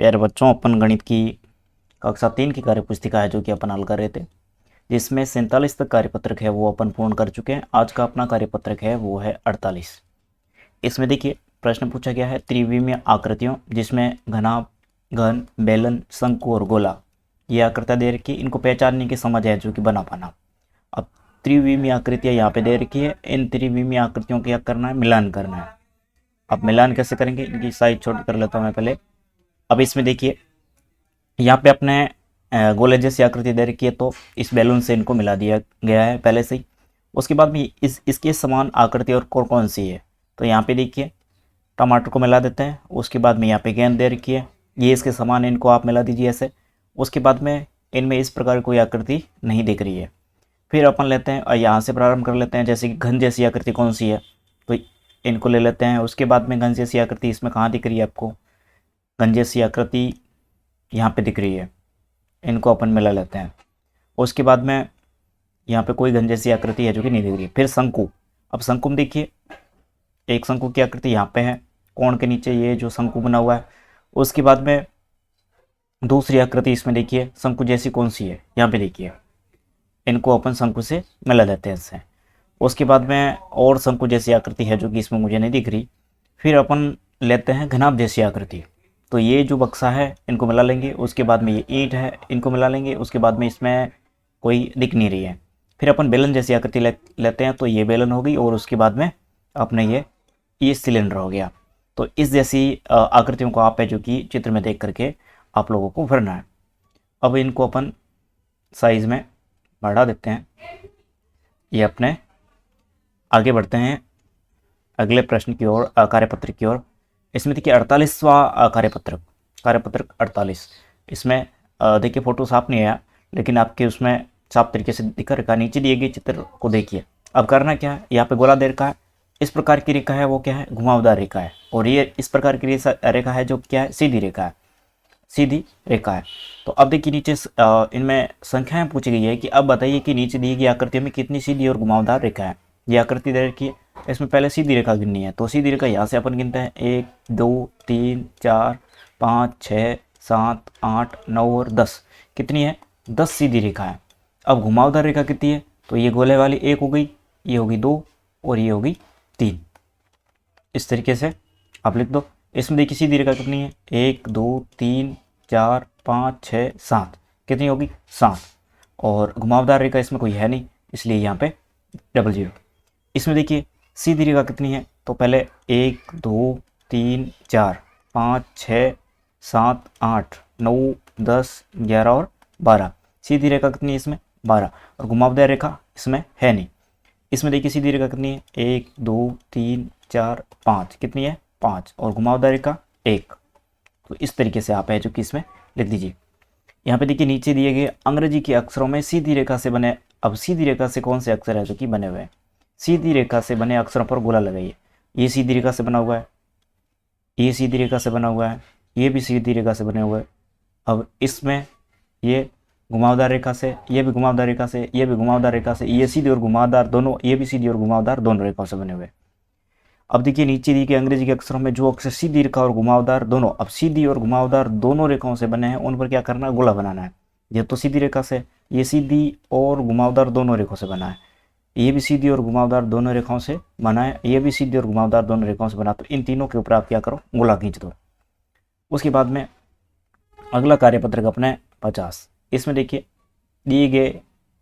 प्यारे बच्चों, अपन गणित की कक्षा 3 की कार्य पुस्तिका है जो कि अपन हल कर रहे थे, जिसमें 47 तक कार्यपत्रक है वो अपन पूर्ण कर चुके हैं। आज का अपना कार्यपत्रक है वो है 48। इसमें देखिए प्रश्न पूछा गया है त्रिविमीय आकृतियों, जिसमें घनाभ, घन, बेलन, शंकु और गोला ये आकृतियाँ दे रखी है। इनको पहचानने की समझ है जो कि बना पाना। अब त्रिविमीय आकृतियाँ यहाँ पे दे रखी है, इन त्रिविमीय आकृतियों को क्या करना है, मिलान करना है। अब मिलान कैसे करेंगे, इनकी साइज छोटी कर लेता हूँ मैं पहले। अब इसमें देखिए यहाँ पे अपने गोले जैसी आकृति दे रखी है, तो इस बैलून से इनको मिला दिया गया है पहले से ही। उसके बाद में इसके समान आकृति और कौन सी है, तो यहाँ पे देखिए टमाटर को मिला देते हैं। उसके बाद में यहाँ पे गेंद दे रखी है, ये इसके समान, इनको आप मिला दीजिए ऐसे। उसके बाद में इनमें इस प्रकार कोई आकृति नहीं दिख रही है। फिर अपन लेते हैं और यहाँ से प्रारंभ कर लेते हैं, जैसे कि घन जैसी आकृति कौन सी है, तो इनको ले लेते हैं। उसके बाद में घन जैसी आकृति इसमें कहाँ दिख रही है आपको, घन जैसी आकृति यहाँ पे दिख रही है, इनको अपन मिला लेते हैं। उसके बाद में यहाँ पे कोई घन जैसी आकृति है जो कि नहीं दिख रही है। फिर शंकु, अब शंकु में देखिए एक शंकु की आकृति यहाँ पे है, कोण के नीचे ये जो शंकु बना हुआ है। उसके बाद में दूसरी आकृति इसमें देखिए शंकु जैसी कौन सी है, यहाँ पे देखिए, इनको अपन शंकु से मिला देते हैं इससे। उसके बाद में और शंकु जैसी आकृति है जो कि इसमें मुझे नहीं दिख रही। फिर अपन लेते हैं घनाभ जैसी आकृति, तो ये जो बक्सा है इनको मिला लेंगे। उसके बाद में ये ईंट है, इनको मिला लेंगे। उसके बाद में इसमें कोई दिख नहीं रही है। फिर अपन बेलन जैसी आकृति लेते हैं, तो ये बेलन हो गई। और उसके बाद में अपने ये सिलेंडर हो गया। तो इस जैसी आकृतियों को आप है जो कि चित्र में देख करके आप लोगों को भरना है। अब इनको अपन साइज में बढ़ा देते हैं। ये अपने आगे बढ़ते हैं अगले प्रश्न की ओर, कार्यपत्र की ओर। इसमें देखिए 48वां कार्यपत्रक 48। इसमें देखिए फोटो साफ नहीं आया, लेकिन आपके उसमें साफ तरीके से दिखा रखा। नीचे दिए गए चित्र को देखिए। अब करना क्या है, यहाँ पे गोला दे रखा है, इस प्रकार की रेखा है वो क्या है, घुमावदार रेखा है। और ये इस प्रकार की रेखा है जो क्या है, सीधी रेखा है, सीधी रेखा है। तो अब देखिए नीचे इनमें संख्याएं पूछी गई है कि अब बताइए कि नीचे दी गई आकृतियों में कितनी सीधी और घुमावदार रेखा है। ये आकृति दे रखी है, इसमें पहले सीधी रेखा गिननी है। तो सीधी रेखा यहाँ से अपन गिनते हैं 1 2 3 4 5 6 7 8 9 और 10। कितनी है, 10 सीधी रेखा है। अब घुमावदार रेखा कितनी है, तो ये गोले वाली 1 हो गई, ये होगी 2 और ये होगी 3। इस तरीके से आप लिख दो। इसमें देखिए सीधी रेखा कितनी है, 1 2 3 4 5 6 7। कितनी होगी, 7। और घुमावदार रेखा इसमें कोई है नहीं, इसलिए यहाँ पे 00। इसमें देखिए सीधी रेखा कितनी है, तो पहले 1 2 3 4 5 6 7 8 9 10 11 और 12। सीधी रेखा कितनी है इसमें, 12। और घुमावदार रेखा इसमें है नहीं। इसमें देखिए सीधी रेखा कितनी है, 1 2 3 4 5। कितनी है, 5। और घुमावदार रेखा 1। तो इस तरीके से आप है जो कि इसमें लिख दीजिए। यहाँ पे देखिए नीचे दिए गए अंग्रेजी के अक्षरों में सीधी रेखा से बने। अब सीधी रेखा से कौन से अक्षर है जो कि बने हुए हैं, सीधी रेखा से बने अक्षरों पर गोला लगाइए। ये सीधी रेखा से बना हुआ है, ये सीधी रेखा से बना हुआ है, ये भी सीधी रेखा से बने हुए हैं। अब इसमें ये घुमावदार रेखा से, ये भी घुमावदार रेखा से, ये भी घुमावदार रेखा से, ये सीधी और घुमावदार दोनों, ये भी सीधी और घुमावदार दोनों रेखाओं से बने हुए। अब देखिए नीचे दी गई अंग्रेजी के अक्षरों में जो अक्षर सीधी रेखा और घुमावदार दोनों, अब सीधी और घुमावदार दोनों रेखाओं से बने हैं, उन पर क्या करना है, गोला बनाना है। ये तो सीधी रेखा से, ये सीधी और घुमावदार दोनों रेखाओं से बना है, ये भी सीधी और घुमावदार दोनों रेखाओं से बना है, ये भी सीधी और घुमावदार दोनों रेखाओं से बना। तो इन तीनों के ऊपर आप क्या करो, गोला खींच दो। उसके बाद में अगला कार्यपत्रक अपने 50। इसमें देखिए दिए गए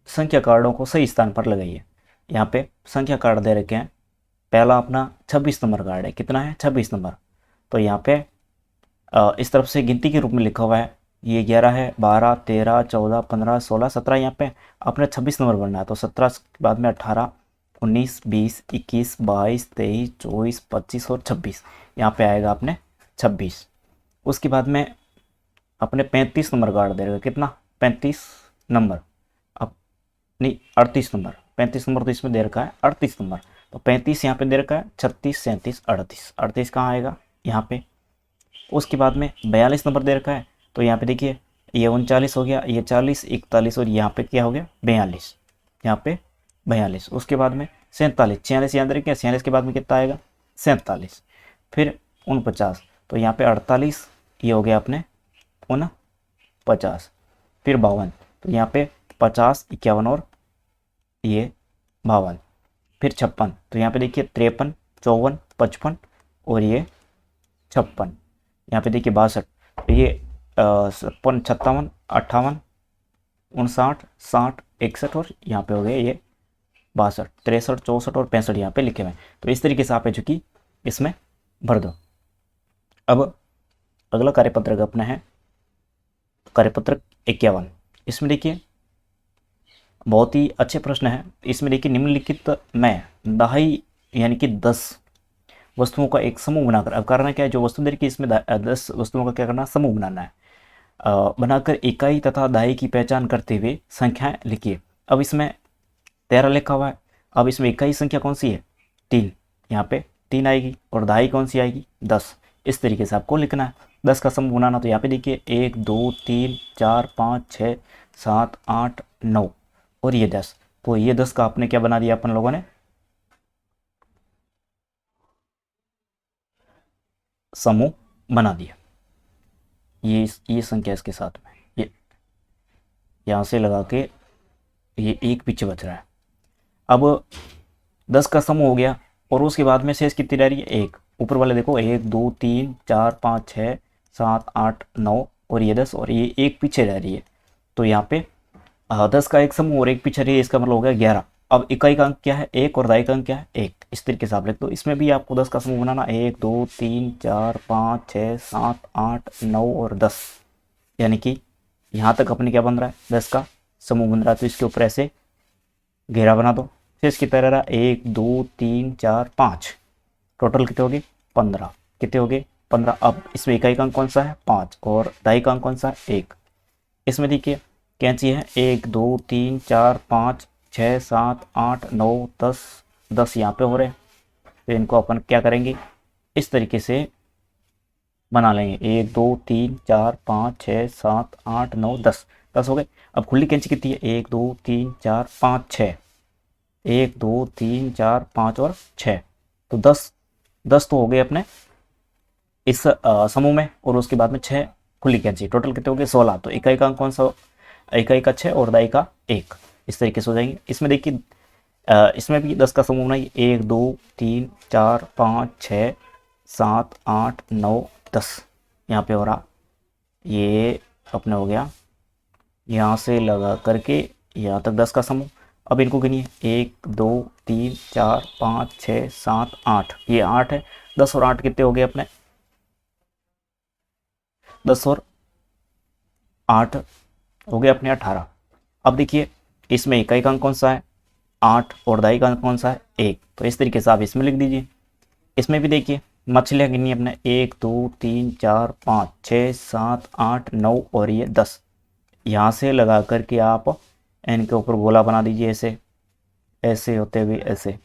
संख्या कार्डों को सही स्थान पर लगाइए। यहाँ पे संख्या कार्ड दे रखे हैं। पहला अपना 26 नंबर कार्ड है, कितना है, 26 नंबर। तो यहाँ पे इस तरफ से गिनती के रूप में लिखा हुआ है, ये 11 है, 12 13 14 15 16 17। यहाँ पे अपने 26 नंबर बनना है, तो 17 के बाद में 18 19 20 21 22 23 24 25 और 26। यहाँ पे आएगा अपने 26। उसके बाद में अपने 35 नंबर कार्ड दे रहे, कितना, 35 नंबर। अब नहीं 38 नंबर, 35 नंबर तो इसमें दे रखा है, 38 नंबर। तो 35 यहाँ पे दे रखा है, 36 37 38। 38 कहाँ आएगा, यहाँ पे। उसके बाद में 42 नंबर दे रखा है, तो यहाँ पे देखिए ये 39 हो गया, ये 40 41 और यहाँ पे क्या हो गया, 42। यहाँ पे 42। उसके बाद में 47 46 याद रखिए, 46 के बाद में कितना आएगा, 47। फिर 49, तो यहाँ पे 48, ये हो गया अपने 49, फिर 52, तो यहाँ पे 50, 51 और ये 52, फिर 56, तो यहाँ पे देखिए 53, 54, 55 और ये 56, यहाँ पे देखिए 62, तो ये 56, 57, 58, 59, 60, 61 और यहाँ पे हो गए ये 62, 63, 64 और 65 यहाँ पे लिखे हुए हैं। तो इस तरीके से आप है जो कि इसमें भर दो। अब अगला कार्यपत्रक अपना है कार्यपत्रक 51। इसमें देखिए बहुत ही अच्छे प्रश्न है। इसमें देखिए निम्नलिखित में दहाई यानी कि 10 वस्तुओं का एक समूह बनाकर, अब करना क्या है, जो वस्तु दे रखी है इसमें 10 वस्तुओं का क्या करना, समूह बनाना है। बनाकर इकाई तथा दहाई की पहचान करते हुए संख्याएं लिखिए। अब इसमें 13 लिखा हुआ है। अब इसमें इकाई संख्या कौन सी है, 3, यहाँ पे 3 आएगी, और दहाई कौन सी आएगी, 10। इस तरीके से आपको लिखना है 10 का समूह बनाना। तो यहाँ पे देखिए 1 2 3 4 5 6 7 8 9 और ये 10। तो ये 10 का आपने क्या बना दिया अपन लोगों ने, समूह बना दिया। ये संख्या इसके साथ में, ये यहाँ से लगा के ये एक पीछे बच रहा है। अब 10 का समूह हो गया और उसके बाद में शेष कितनी रह रही है, एक। ऊपर वाले देखो 1 2 3 4 5 6 7 8 9 और ये 10 और ये एक पीछे रह रही है। तो यहाँ पे 10 का एक समूह और एक पीछे रही है, इसका मतलब हो गया 11। अब इकाई का अंक क्या है, 1 और दहाई का अंक क्या है, 1। इस तरीके से आप लिख दो। इसमें भी आपको 10 का समूह बनाना, 1 2 3 4 5 6 7 8 9 और 10, यानी कि यहाँ तक अपने क्या बन रहा है, 10 का समूह बन रहा है। तो इसके ऊपर ऐसे घेरा बना दो। फिर इसकी तरह रहा 1 2 3 4 5, टोटल कितने हो गए, 15। कितने हो गए, 15। अब इसमें इकाई का अंक कौन सा है, 5 और दहाई का अंक कौन सा है, 1। इसमें देखिए कैंची है 1 2 3 4 5 6 7 8 9 10, 10 यहाँ पे हो रहे हैं। तो इनको अपन क्या करेंगे, इस तरीके से बना लेंगे, 1 2 3 4 5 6 7 8 9 10, 10 हो गए। अब खुली कैंची कितनी है, 1 2 3 4 5 6, 1 2 3 4 5 और 6, तो 10 तो हो गए अपने इस समूह में। और उसके बाद में 6 खुली कैंची, टोटल कितने हो गए, 16। तो इकाई का अंक कौन सा, इकाई का 6 और दहाई का 1। इस तरीके से हो जाएंगे। इसमें देखिए इसमें भी 10 का समूह बनाइए, 1 2 3 4 5 6 7 8 9 10, यहाँ पे हो रहा, ये अपने हो गया यहाँ से लगा करके यहाँ तक 10 का समूह। अब इनको गिनिए, 1 2 3 4 5 6 7 8, ये 8 है। 10 और 8 कितने हो गए अपने, 10 और 8 हो गए अपने 18। अब देखिए इसमें इकाई का अंक कौन सा है, 8 और दहाई का अंक कौन सा है, 1। तो इस तरीके से आप इसमें लिख दीजिए। इसमें भी देखिए मछलियाँ गिनी अपने, 1 2 3 4 5 6 7 8 9 और ये 10, यहाँ से लगा करके आप इनके ऊपर गोला बना दीजिए, ऐसे ऐसे होते हुए ऐसे।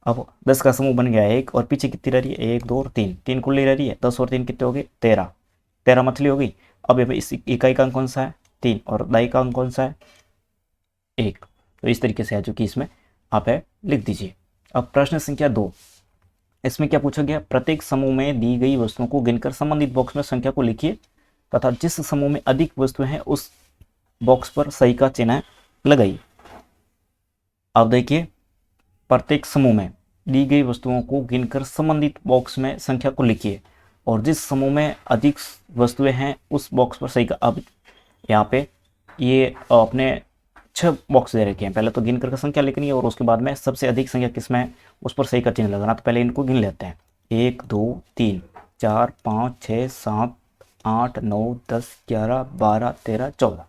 अब 10 का समूह बन गया एक, और पीछे कितनी रह रही है, 1 2 और 3, 3 कुल्ली रह रही है। 10 और 3 कितने हो गए, 13, 13 मछली हो गई। अब इस इकाई का अंक कौन सा है, 3 और दहाई का अंक कौन सा है, 1। तो इस तरीके से है जो कि इसमें आप है लिख दीजिए। अब प्रश्न संख्या 2, इसमें क्या पूछा गया, प्रत्येक समूह में दी गई वस्तुओं को गिनकर संबंधित बॉक्स में संख्या को लिखिए तथा जिस समूह में अधिक वस्तुएं हैं उस बॉक्स पर सही का चिन्ह लगाइए। अब देखिए प्रत्येक समूह में दी गई वस्तुओं को गिनकर संबंधित बॉक्स में संख्या को लिखिए और जिस समूह में अधिक वस्तुएं हैं उस बॉक्स पर सही का। अब यहाँ पे ये अपने 6 बॉक्स दे रखे हैं, पहले तो गिनकर का संख्या लिखनी है और उसके बाद में सबसे अधिक संख्या किस में है उस पर सही का चिन्ह लगाना। तो पहले इनको गिन लेते हैं, 1 2 3 4 5 6 7 8 9 10 11 12 13 14,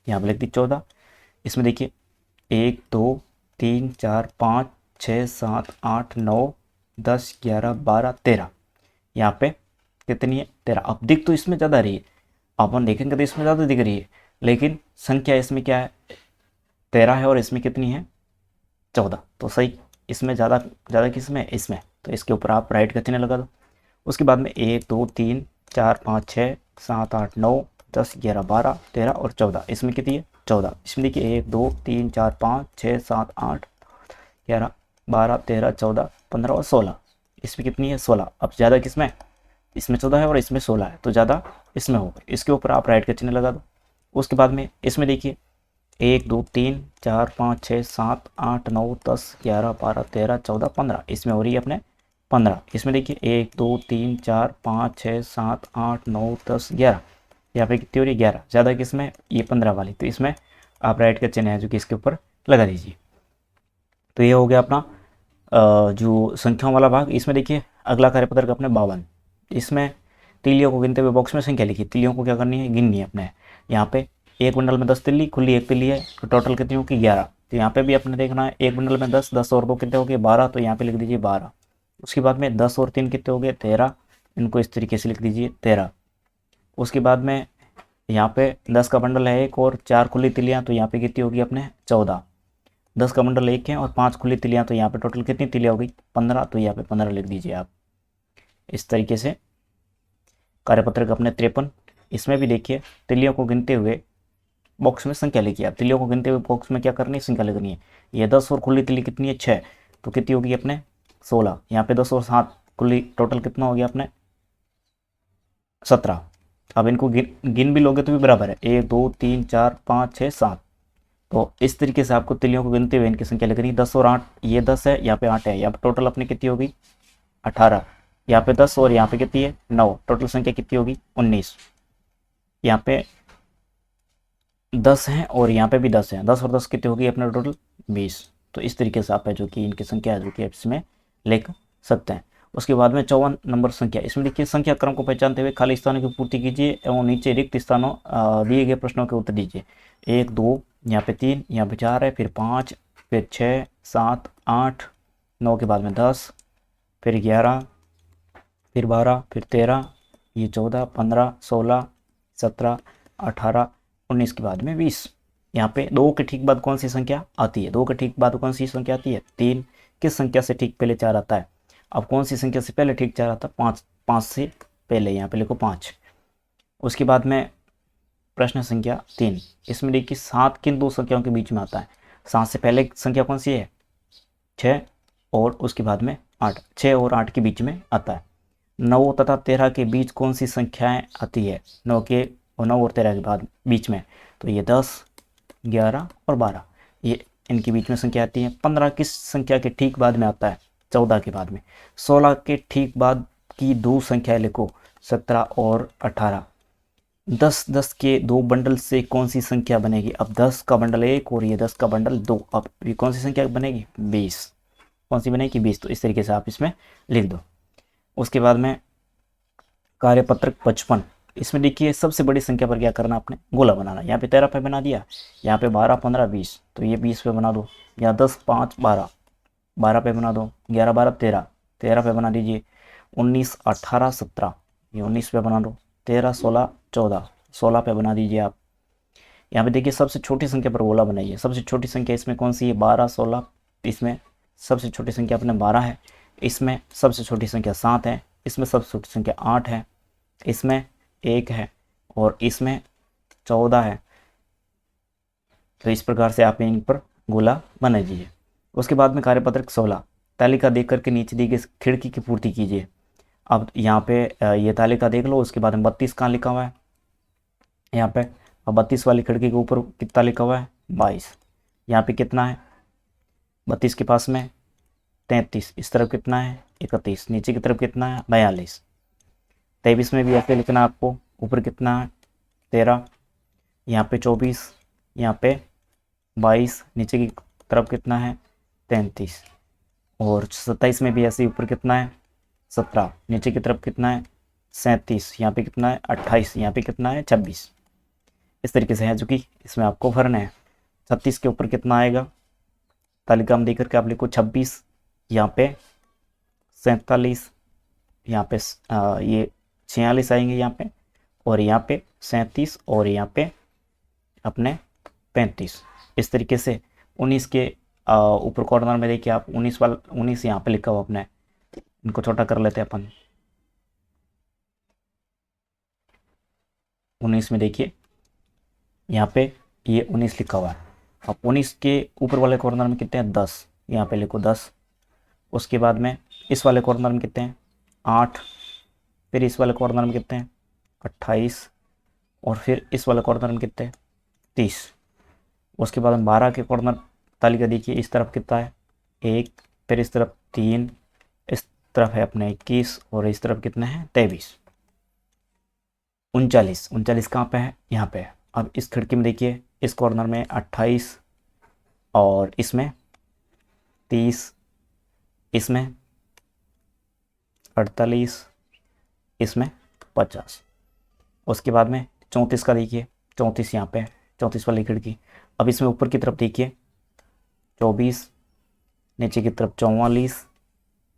यहाँ पर लिख दी 14। इसमें देखिए 1 2 3 4 5 6 7 8 9 10 11 12 13, यहाँ पे कितनी है, 13। अब दिख तो इसमें ज़्यादा रही है, अपन देखेंगे तो इसमें ज़्यादा दिख रही है, लेकिन संख्या इसमें क्या है, 13 है और इसमें कितनी है, 14। तो सही इसमें ज़्यादा किस में, इसमें। तो इसके ऊपर आप राइट का चिन्ह लगा दो। उसके बाद में 1 2 3 4 5 6 7 8 9 10 11 12 13 और 14, इसमें कितनी है, 14। इसमें देखिए 1 2 3 4 5 6 7 8 11 12 13 14 15 और 16, इसमें कितनी है, 16। अब ज़्यादा किस में, इसमें 14 है और इसमें 16 है, तो ज़्यादा इसमें होगा। इसके ऊपर आप राइट का चिन्ह लगा दो। उसके बाद में इसमें देखिए 1 2 3 4 5 6 7 8 9 10 11 12 13 14 15, इसमें हो रही है अपने 15। इसमें देखिए 1 2 3 4 5 6 7 8 9 10 11, यहाँ पे कितनी हो रही है 11, ज़्यादा किसमें ये 15 वाली, तो इसमें आप राइट का चिन्ह है जो कि इसके ऊपर लगा दीजिए। तो ये हो गया अपना जो संख्याओं वाला भाग। इसमें देखिए अगला कार्यपत्र का अपने 52, इसमें तिल्लियों को गिनते हुए बॉक्स में संख्या लिखी। तिल्लियों को क्या करनी है, गिननी है अपने। यहाँ पे एक बंडल में 10 तिल्ली, खुली एक तिल्ली है, तो टोटल कितनी होगी 11। तो यहाँ पे भी अपने देखना है, एक बंडल में 10, 10 और 2 कितने हो गए 12, तो यहाँ पे लिख दीजिए 12। उसके बाद में 10 और 3 कितने हो गए 13, इनको इस तरीके से लिख दीजिए 13। उसके बाद में यहाँ पे 10 का बंडल है एक और 4 खुली तिलियाँ, तो यहाँ पे कितनी होगी अपने 14। 10 का बंडल एक है और 5 खुली तिलियाँ, तो यहाँ पे टोटल कितनी तिलियाँ हो गई 15, तो यहाँ पे 15 लिख दीजिए आप। इस तरीके से कार्यपत्र अपने 53, इसमें भी देखिए तिलियों को गिनते हुए बॉक्स में संख्या लिखिए। आप तिलियों को गिनते हुए बॉक्स में क्या करनी है, संख्या लिखनी है। ये 10 और खुली तिली कितनी है 6, तो कितनी होगी अपने 16। यहाँ पे 10 और 7 खुली, टोटल कितना हो गया अपने 17। अब इनको गिन भी लोगे तो भी बराबर है, 1 2 3 4 5 6 7। तो इस तरीके से आपको तिलियों को गिनते हुए इनकी संख्या लिखनी है। 10 और 8, ये 10 है, यहाँ पे 8 है, यहाँ पे टोटल अपनी कितनी होगी 18। यहाँ पे 10 और यहाँ पे कितनी है 9, टोटल संख्या कितनी होगी 19। यहाँ पे 10 है और यहाँ पे भी 10 है, 10 और 10 कितनी होगी अपने टोटल 20। तो इस तरीके से आप है जो कि इनकी संख्या है जो कि इसमें लिख सकते हैं। उसके बाद में 54 नंबर संख्या, इसमें देखिए संख्या क्रम को पहचानते हुए खाली स्थानों की पूर्ति कीजिए एवं नीचे रिक्त स्थानों दिए गए प्रश्नों के उत्तर दीजिए। 1 2, यहाँ पे 3, यहाँ पे 4 है, फिर 5, फिर 6 7 8 9 के बाद में 10, फिर 11, फिर 12, फिर 13, ये 14 15 16 17 18 19 के बाद में 20। यहाँ पे 2 के ठीक बाद कौन सी संख्या आती है, 2 के ठीक बाद कौन सी संख्या आती है 3। किस संख्या से ठीक पहले 4 आता है, अब कौन सी संख्या से पहले ठीक 4 आता है 5, 5 से पहले यहाँ पे लिखो 5। उसके बाद में प्रश्न संख्या 3, इसमें देखिए 7 किन दो संख्याओं के बीच में आता है। 7 से पहले संख्या कौन सी है 6, और उसके बाद में 8, 6 और 8 के बीच में आता है। 9 तथा 13 के बीच कौन सी संख्याएं आती है 9 और 13 के बाद बीच में, तो ये 10 11 और 12, ये इनके बीच में संख्या आती है। 15 किस संख्या के ठीक बाद में आता है 14 के बाद में। 16 के ठीक बाद की दो संख्याएं लिखो 17 और 18। 10 10 के दो बंडल से कौन सी संख्या बनेगी, अब 10 का बंडल 1 और ये 10 का बंडल 2, अब ये कौन सी संख्या बनेगी 20, कौन सी बनेगी 20। तो इस तरीके से आप इसमें लिख दो। उसके बाद में कार्यपत्रक 55, इसमें देखिए सबसे बड़ी संख्या पर क्या करना आपने गोला बनाना। यहाँ पे 13 पे बना दिया, यहाँ पे 12 15 20, तो ये 20 पे बना दो। यहाँ 10 5 12, 12 पे बना दो। 11 12 13, 13 पे बना दीजिए। 19 18 17, ये 19 पे बना दो। 13 16 14, 16 पे बना दीजिए आप। यहाँ पे देखिए सबसे छोटी संख्या पर गोला बनाइए। सबसे छोटी संख्या इसमें कौन सी है 12 16, इसमें सबसे छोटी संख्या अपने 12 है, इसमें सबसे छोटी संख्या 7 है, इसमें सबसे छोटी संख्या 8 है, इसमें 1 है और इसमें 14 है। तो इस प्रकार से आप इन पर गोला बना दीजिए। उसके बाद में कार्यपत्रक 16, तालिका देख करके नीचे दी गई खिड़की की पूर्ति कीजिए। अब यहाँ पे ये तालिका देख लो। उसके बाद में 32 कहाँ लिखा हुआ है यहाँ पे, अब 32 वाली खिड़की के ऊपर कितना लिखा हुआ है 22। यहाँ पे कितना है 32 के पास में 33, इस तरफ कितना है 31, नीचे की तरफ कितना है 42। 23 में भी ऐसे लिखना आपको, ऊपर कितना है 13, यहाँ पे 24, यहाँ पे 22, नीचे की तरफ कितना है 33। और 27 में भी ऐसे ऊपर कितना है 17, नीचे की तरफ कितना है 37, यहाँ पे कितना है 28, यहाँ पे कितना है 26। इस तरीके से है जो कि इसमें आपको भरना है। 36 के ऊपर कितना आएगा तालिका में देख करके आप लिखो 26, यहाँ पे 47, यहाँ पे ये 46 आएंगे यहाँ पे, और यहाँ पे 37 और यहाँ पे अपने 35। इस तरीके से 19 के ऊपर कॉर्नर में देखिए आप 19 यहाँ पे लिखा हुआ अपने, इनको छोटा कर लेते हैं अपन। 19 में देखिए यहाँ पे ये 19 लिखा हुआ है। अब 19 के ऊपर वाले कॉर्नर में कितने हैं 10, यहाँ पे लिखो 10। उसके बाद में इस वाले कॉर्नर में कितने हैं 8, फिर इस वाले कॉर्नर में कितने हैं 28, और फिर इस वाले कॉर्नर में कितने 30। उसके बाद हम 12 के कॉर्नर तालिका देखिए, इस तरफ कितना है 1, फिर इस तरफ 3, इस तरफ है अपने 21, और इस तरफ कितने हैं 23। 39, 39 कहाँ पे है यहाँ पे है। अब इस खिड़की में देखिए, इस कॉर्नर में 28, और इसमें 30, इसमें 48, इसमें 50। उसके बाद में 34 का देखिए, 34 यहाँ पे है, 34 वाली खिड़की। अब इसमें ऊपर की तरफ देखिए 24, नीचे की तरफ 44,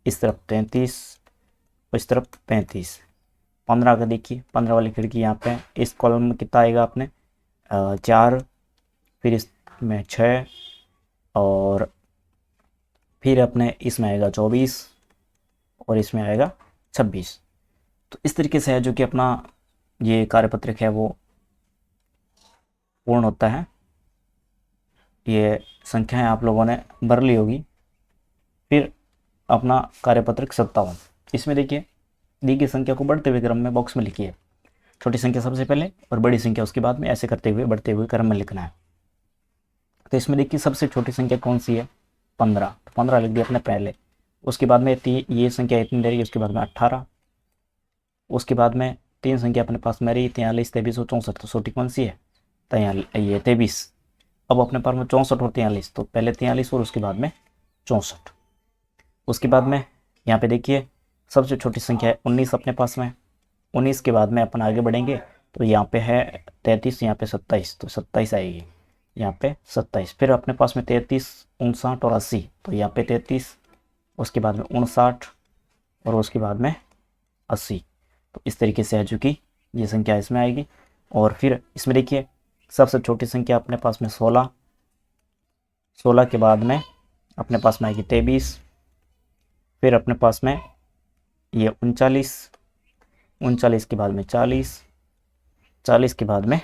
इस तरफ 33, इस तरफ 35। 15 का देखिए, 15 वाली खिड़की यहाँ पे है। इस कॉलम में कितना आएगा आपने 4, फिर इसमें 6, और फिर अपने इसमें आएगा 24, और इसमें आएगा 26। तो इस तरीके से है जो कि अपना ये कार्यपत्रक है वो पूर्ण होता है। ये संख्याएं आप लोगों ने भर ली होगी। फिर अपना कार्यपत्रक 57, इसमें देखिए दी गई संख्या को बढ़ते हुए क्रम में बॉक्स में लिखिए। छोटी संख्या सबसे पहले और बड़ी संख्या उसके बाद में, ऐसे करते हुए बढ़ते हुए क्रम में लिखना है। तो इसमें देखिए सबसे छोटी संख्या कौन सी है 15, तो 15 लिख दिया अपने पहले। उसके बाद में ये संख्या इतनी दे रही है, उसके बाद में 18। उसके बाद में 3 संख्या अपने पास में रही 43, 23 और 64, तो छोटी कौन सी है ये 23। अब अपने पास में 64 और 43, तो पहले 43 और उसके बाद में 64। उसके बाद में यहाँ पे देखिए सबसे छोटी संख्या है 19 अपने पास में। 19 के बाद में अपन आगे बढ़ेंगे, तो यहाँ पे है 33, यहाँ पे 27, तो 27 आएगी, यहाँ पे 27। फिर अपने पास में 33, 59 और 80, तो यहाँ पे 33, उसके बाद में 59, और उसके बाद में 80। तो इस तरीके से है जो कि ये संख्या इसमें आएगी। और फिर इसमें देखिए सबसे छोटी संख्या अपने पास में 16, 16 के बाद में अपने पास में आएगी 23, फिर अपने पास में ये 39, 39 के बाद में 40, 40 के बाद में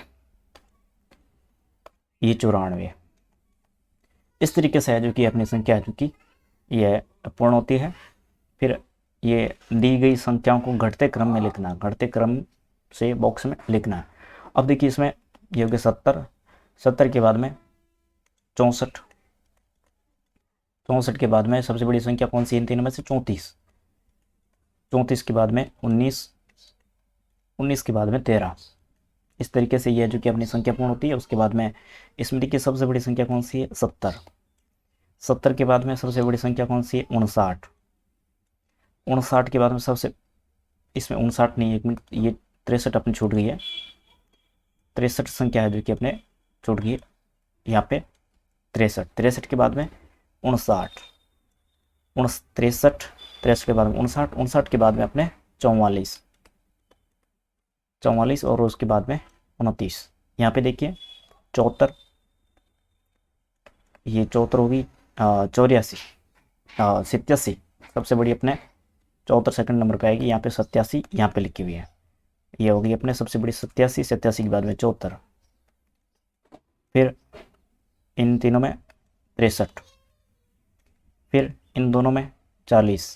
ये 94। इस तरीके से है जो कि अपनी संख्या है जो कि यह पूर्ण होती है। फिर ये दी गई संख्याओं को घटते क्रम में लिखना, घटते क्रम से बॉक्स में लिखना है। अब देखिए इसमें ये हो गया 70, 70 के बाद में 64, 64 के बाद में सबसे बड़ी संख्या कौन सी इन तीनों में से 34, 34 के बाद में 19, 19 के बाद में 13। इस तरीके से यह जो कि अपनी संख्या पूर्ण होती है। उसके बाद में इसमें देखिए सबसे बड़ी संख्या कौन सी है 70, 70 के बाद में सबसे बड़ी संख्या कौन सी है 59, 59 के बाद में सबसे, इसमें 59 नहीं, 1 मिनट, ये 63 अपनी छूट गई है, 63 संख्या है जो कि अपने छूट गई है यहाँ पे 63, 63 के बाद में 59, 63, 63 के बाद में 59, 59 के बाद में अपने 44, 44 और उसके बाद में 29। यहाँ पे देखिए 74, ये 74 होगी 84, 87 सबसे बड़ी अपने 74 सेकंड नंबर पे आएगी। यहाँ पे 87 यहाँ पे लिखी हुई है, ये होगी अपने सबसे बड़ी 87, 87 के बाद में 74, फिर इन तीनों में 63, फिर इन दोनों में 40,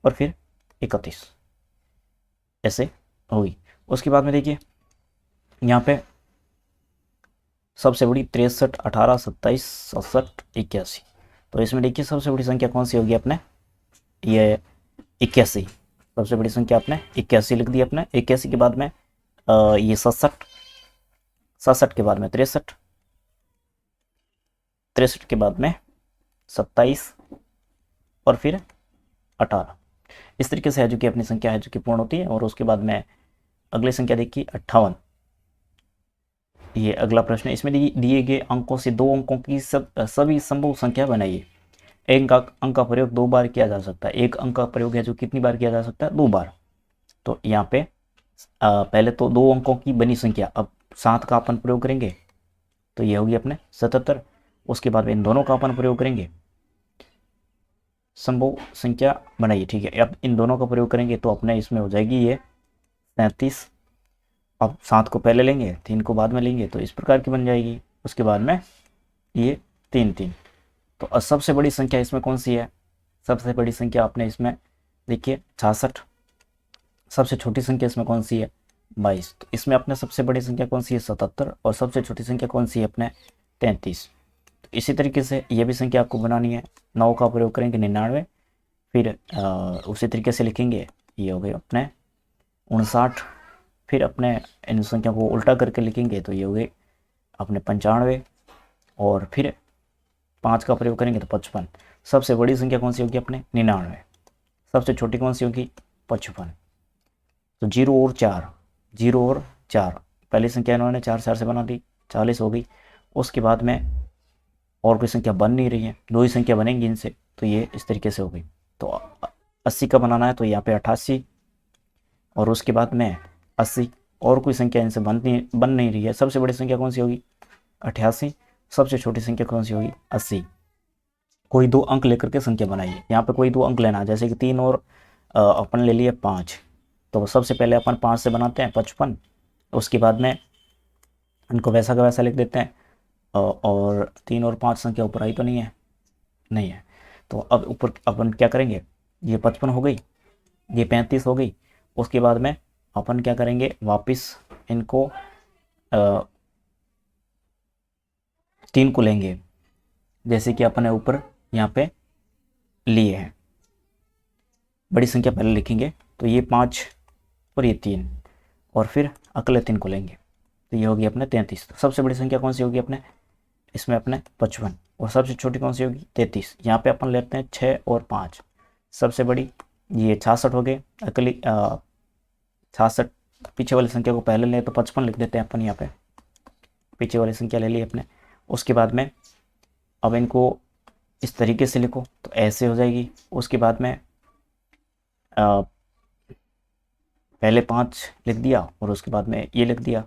और फिर 31, ऐसे होगी। उसके बाद में देखिए यहाँ पे सबसे बड़ी 63, 18, 27, 67, 81। तो इसमें देखिए सबसे बड़ी संख्या कौन सी होगी अपने ये 81, सबसे बड़ी संख्या आपने 81 लिख दी अपने। 81 के बाद में ये 67, 67 के बाद में 63, 63 के बाद में 27, और फिर 18। इस तरीके से है जो कि अपनी संख्या है जो कि पूर्ण होती है। और उसके बाद में अगली संख्या देखिए 58, ये अगला प्रश्न है। इसमें दिए गए अंकों से 2 अंकों की सभी संभव संख्या बनाइए। एक अंक का प्रयोग 2 बार किया जा सकता है। एक अंक का प्रयोग है जो कितनी बार किया जा सकता है 2 बार। तो यहाँ पे पहले तो 2 अंकों की बनी संख्या, अब 7 का अपन प्रयोग करेंगे तो ये होगी अपने 77। उसके बाद में इन दोनों का अपन प्रयोग करेंगे, संभव संख्या बनाइए, ठीक है। अब इन दोनों का प्रयोग करेंगे तो अपने इसमें हो जाएगी ये 37। अब 7 को पहले लेंगे, 3 को बाद में लेंगे, तो इस प्रकार की बन जाएगी। उसके बाद में ये 3 3। तो सबसे बड़ी संख्या इसमें कौन सी है, सबसे बड़ी संख्या आपने इसमें देखिए 66, सबसे छोटी संख्या इसमें कौन सी है 22। तो इसमें अपने सबसे बड़ी संख्या कौन सी है 77 और सबसे छोटी संख्या कौन सी है अपने 33। तो इसी तरीके से ये भी संख्या आपको बनानी है। 9 का प्रयोग करेंगे 99, फिर उसी तरीके से लिखेंगे, ये हो गए अपने 59, फिर अपने इन संख्या को उल्टा करके लिखेंगे तो ये हो गए अपने 95, और फिर 5 का प्रयोग करेंगे तो 55। सबसे बड़ी संख्या कौन सी होगी अपने 99, सबसे छोटी कौन सी होगी 55। तो 0 और 4, 0 और 4, पहली संख्या इन्होंने 4 4 से बना दी, 40 हो गई। उसके बाद में और कोई संख्या बन नहीं रही है, 2 ही संख्या बनेंगी इनसे, तो ये इस तरीके से हो गई। तो 80 का बनाना है तो यहाँ पे 88, और उसके बाद में 80, और कोई संख्या इनसे बन नहीं रही है। सबसे बड़ी संख्या कौन सी होगी 88, सबसे छोटी संख्या कौन सी होगी 80। कोई 2 अंक लेकर के संख्या बनाइए। यहाँ पे कोई 2 अंक लेना है, जैसे कि 3 और अपन ले लिए 5, तो सबसे पहले अपन 5 से बनाते हैं 55, उसके बाद में इनको वैसा का वैसा लिख देते हैं, और 3 और 5 संख्या ऊपर आई तो नहीं है, नहीं है। तो अब ऊपर अपन क्या करेंगे, ये 55 हो गई, ये 35 हो गई। उसके बाद में अपन क्या करेंगे, वापस इनको 3 को लेंगे, जैसे कि अपन ने ऊपर यहाँ पे लिए हैं। बड़ी संख्या पहले लिखेंगे, तो ये 5 और ये 3, और फिर अगले 3 को लेंगे, तो ये होगी अपने 33। तो सबसे बड़ी संख्या कौन सी होगी अपने इसमें अपने 55, और सबसे छोटी कौन सी होगी 33। यहाँ पे अपन लेते हैं 6 और 5, सबसे बड़ी ये 66 हो गए, अगली 66, पीछे वाली संख्या को पहले लें तो 55 लिख देते हैं अपन, यहाँ पे पीछे वाली संख्या ले ली अपने। उसके बाद में अब इनको इस तरीके से लिखो तो ऐसे हो जाएगी। उसके बाद में पहले 5 लिख दिया, और उसके बाद में ये लिख दिया,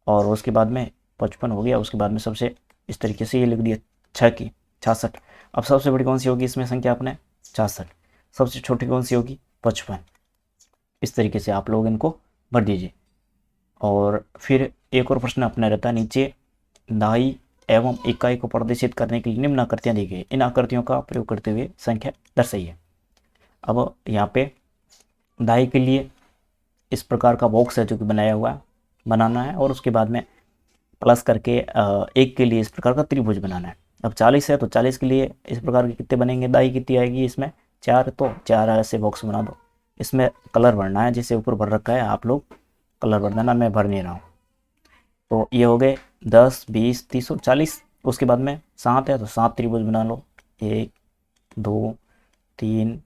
और उसके बाद में 55 हो गया। उसके बाद में सबसे इस तरीके से ये लिख दिया 6 की 66। अब सबसे बड़ी कौन सी होगी इसमें संख्या अपने 66, सबसे छोटी कौन सी होगी 55। इस तरीके से आप लोग इनको भर दीजिए। और फिर एक और प्रश्न अपना रहता है, नीचे दहाई एवं इकाई को प्रदर्शित करने के लिए निम्न आकृतियाँ दी गई, इन आकृतियों का प्रयोग करते हुए संख्या दर्शाइए। अब यहाँ पे दहाई के लिए इस प्रकार का बॉक्स है जो कि बनाया हुआ है, बनाना है, और उसके बाद में प्लस करके एक के लिए इस प्रकार का त्रिभुज बनाना है। अब 40 है तो 40 के लिए इस प्रकार के कितने बनेंगे, दाई कितनी आएगी इसमें 4, तो 4 ऐसे बॉक्स बना दो। इसमें कलर भरना है, जिसे ऊपर भर रखा है आप लोग कलर भर देना, मैं भर नहीं रहा हूँ। तो ये हो गए 10 20 30 और 40। उसके बाद में 7 है तो 7 त्रिभुज बना लो, 1 2 3,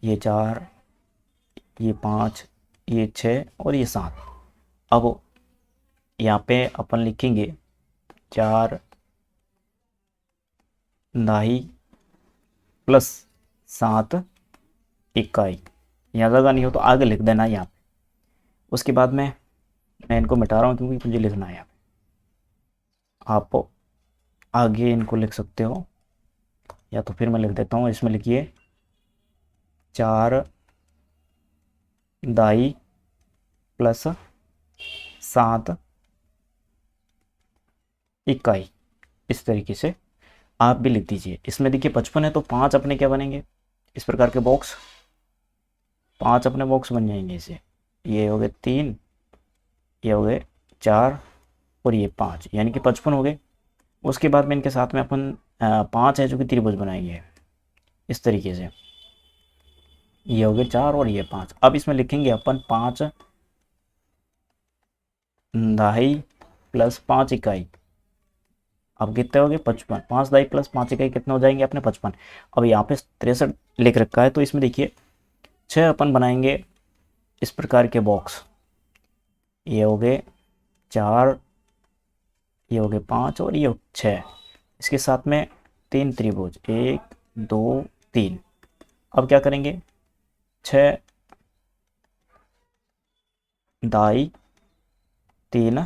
ये 4, ये 5, ये 6 और ये 7। अब यहाँ पे अपन लिखेंगे 4 दहाई प्लस 7 इकाई, यहाँ जगह नहीं हो तो आगे लिख देना यहाँ पे। उसके बाद में मैं इनको मिटा रहा हूँ क्योंकि मुझे लिखना है यहाँ पे। आप आगे इनको लिख सकते हो, या तो फिर मैं लिख देता हूँ, इसमें लिखिए 4 दहाई प्लस 7 इकाई। इस तरीके से आप भी लिख दीजिए। इसमें देखिए 55 है तो 5 अपने क्या बनेंगे, इस प्रकार के बॉक्स 5 अपने बॉक्स बन जाएंगे इसे। ये हो गए 3, ये हो गए 4 और ये 5, यानी कि 55 हो गए। उसके बाद में इनके साथ में अपन 5 है जो कि त्रिभुज बनाएंगे इस तरीके से। ये हो गए 4 और ये 5। अब इसमें लिखेंगे अपन 5 दहाई प्लस 5 इकाई। अब कितने हो गए 55, 5 दहाई प्लस 5 इकाई कितने हो जाएंगे अपने 55। अब यहाँ पे 63 लिख रखा है, तो इसमें देखिए 6 अपन बनाएंगे इस प्रकार के बॉक्स। ये हो गए 4, ये हो गए 5 और ये 6। इसके साथ में 3 त्रिभुज 1 2 3। अब क्या करेंगे 6 दहाई 3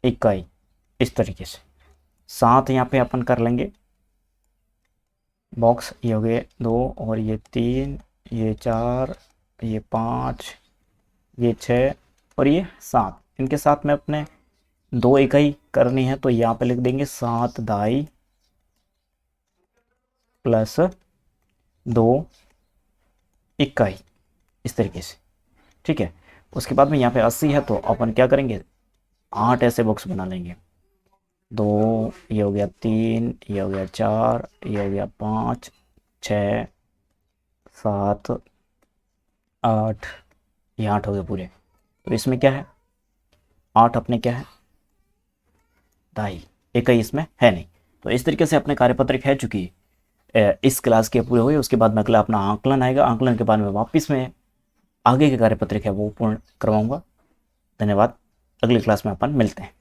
इकाई, इस तरीके से 7 यहाँ पे अपन कर लेंगे बॉक्स। ये हो गए 2 और ये 3, ये 4, ये 5, ये 6 और ये 7। इनके साथ में अपने 2 इकाई करनी है, तो यहाँ पे लिख देंगे 7 दहाई प्लस 2 इकाई। इस तरीके से, ठीक है। उसके बाद में यहाँ पे 80 है तो अपन क्या करेंगे, 8 ऐसे बॉक्स बना लेंगे। 2, ये हो गया 3, ये हो गया 4, ये हो गया 5, 6, 7, 8, ये 8 हो गए पूरे। तो इसमें क्या है, 8 अपने क्या है, दाई, एक ही इसमें है नहीं। तो इस तरीके से अपने कार्यपत्रक है चुकी इस क्लास के पूरे हुए। उसके बाद में अगला अपना आंकलन आएगा, आंकलन के बाद में वापस में आगे के कार्यपत्रक है वो पूर्ण करवाऊंगा। धन्यवाद, अगली क्लास में अपन मिलते हैं।